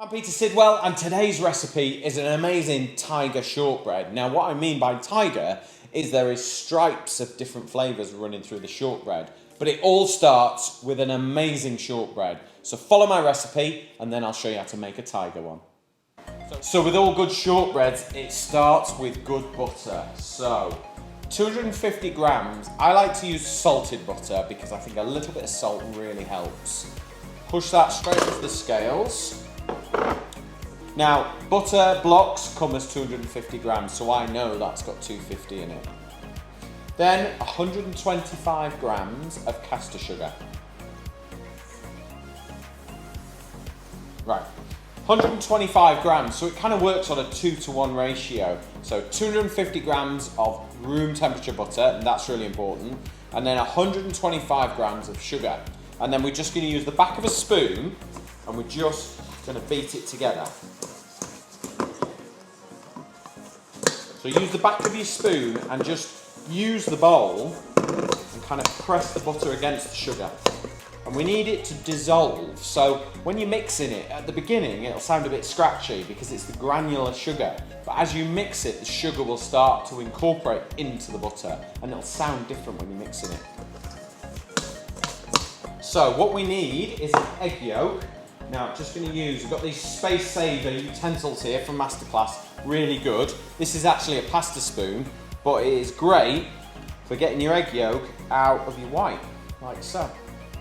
I'm Peter Sidwell, and today's recipe is an amazing tiger shortbread. Now, what I mean by tiger is there is stripes of different flavours running through the shortbread, but it all starts with an amazing shortbread. So follow my recipe, and then I'll show you how to make a tiger one. So with all good shortbreads, it starts with good butter. So 250 grams, I like to use salted butter because I think a little bit of salt really helps. Push that straight into the scales. Now, butter blocks come as 250 grams, so I know that's got 250 in it. Then 125 grams of caster sugar. Right, 125 grams, so it kind of works on a 2-to-1 ratio. So 250 grams of room temperature butter, and that's really important, and then 125 grams of sugar. And then we're just going to use the back of a spoon, and we're just going to beat it together. So use the back of your spoon and just use the bowl and kind of press the butter against the sugar. And we need it to dissolve. So when you're mixing it, at the beginning it'll sound a bit scratchy because it's the granular sugar. But as you mix it, the sugar will start to incorporate into the butter and it'll sound different when you're mixing it. So what we need is an egg yolk. Now, just going to use, we've got these space saver utensils here from MasterClass, really good. This is actually a pasta spoon, but it is great for getting your egg yolk out of your white, like so.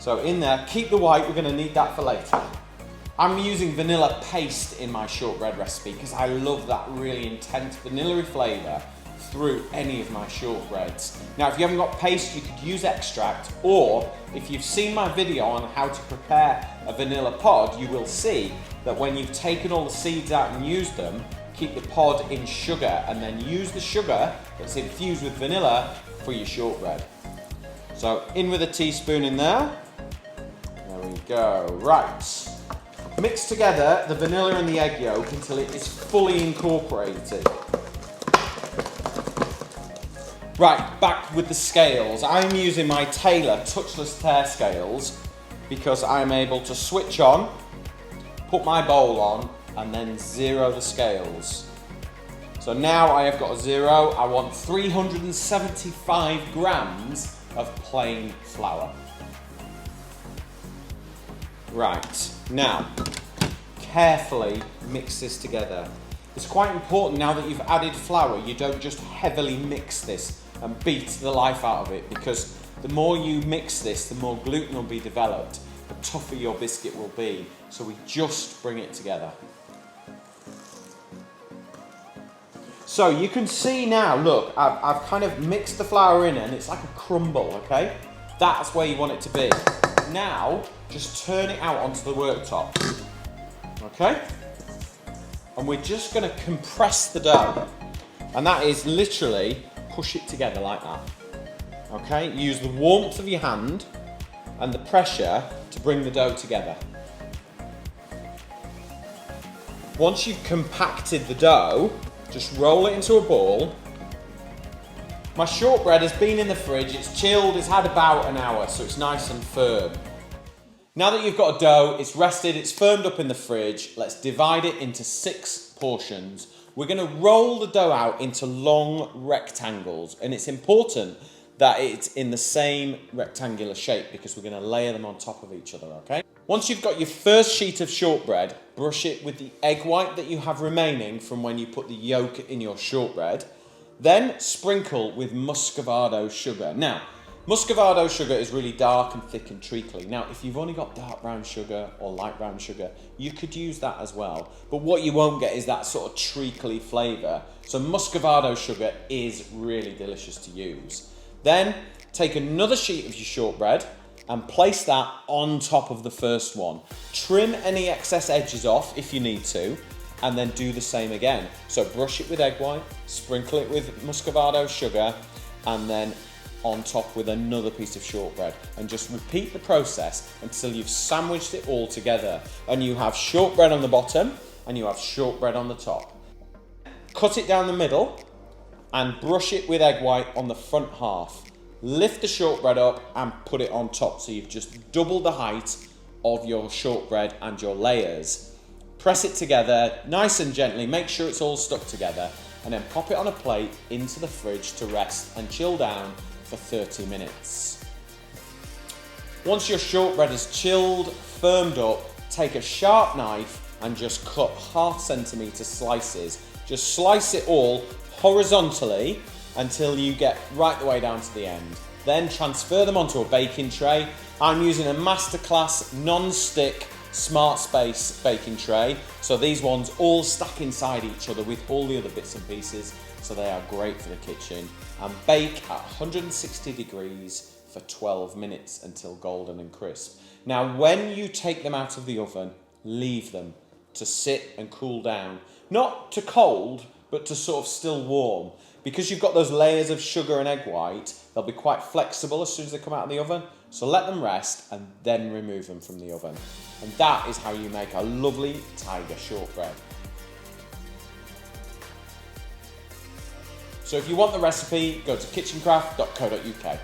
So in there, keep the white, we're going to need that for later. I'm using vanilla paste in my shortbread recipe because I love that really intense vanilla-y flavour through any of my shortbreads. Now, if you haven't got paste, you could use extract, or if you've seen my video on how to prepare a vanilla pod, you will see that when you've taken all the seeds out and used them, keep the pod in sugar and then use the sugar that's infused with vanilla for your shortbread. So in with a teaspoon in there. There we go. Right. Mix together the vanilla and the egg yolk until it is fully incorporated. Right, back with the scales. I'm using my TARE Touchless TARE scales because I'm able to switch on, put my bowl on, and then zero the scales. So now I have got a zero. I want 375 grams of plain flour. Right, now carefully mix this together. It's quite important now that you've added flour, you don't just heavily mix this and beat the life out of it, because the more you mix this, the more gluten will be developed, the tougher your biscuit will be. So we just bring it together. So you can see now, look, I've kind of mixed the flour in and it's like a crumble, okay? That's where you want it to be. Now, just turn it out onto the worktop, okay? And we're just going to compress the dough. And that is literally push it together like that. Okay? Use the warmth of your hand and the pressure to bring the dough together. Once you've compacted the dough, just roll it into a ball. My shortbread has been in the fridge, it's chilled, it's had about an hour, so it's nice and firm. Now that you've got a dough, it's rested, it's firmed up in the fridge, let's divide it into 6 portions. We're going to roll the dough out into long rectangles, and it's important that it's in the same rectangular shape because we're going to layer them on top of each other, okay? Once you've got your first sheet of shortbread, brush it with the egg white that you have remaining from when you put the yolk in your shortbread. Then sprinkle with muscovado sugar. Now, muscovado sugar is really dark and thick and treacly. Now, if you've only got dark brown sugar or light brown sugar, you could use that as well. But what you won't get is that sort of treacly flavour. So muscovado sugar is really delicious to use. Then take another sheet of your shortbread and place that on top of the first one. Trim any excess edges off if you need to, and then do the same again. So brush it with egg white, sprinkle it with muscovado sugar, and then on top with another piece of shortbread, and just repeat the process until you've sandwiched it all together and you have shortbread on the bottom and you have shortbread on the top. Cut it down the middle and brush it with egg white on the front half. Lift the shortbread up and put it on top, so you've just doubled the height of your shortbread and your layers. Press it together nice and gently, make sure it's all stuck together, and then pop it on a plate into the fridge to rest and chill down for 30 minutes. Once your shortbread is chilled, firmed up, take a sharp knife and just cut 1/2 centimetre slices. Just slice it all horizontally until you get right the way down to the end. Then transfer them onto a baking tray. I'm using a MasterClass non-stick Smart Space baking tray. So these ones all stack inside each other with all the other bits and pieces. So they are great for the kitchen. And bake at 160 degrees for 12 minutes until golden and crisp. Now, when you take them out of the oven, leave them to sit and cool down. Not to cold, but to sort of still warm. Because you've got those layers of sugar and egg white, they'll be quite flexible as soon as they come out of the oven. So let them rest and then remove them from the oven. And that is how you make a lovely tiger shortbread. So if you want the recipe, go to kitchencraft.co.uk.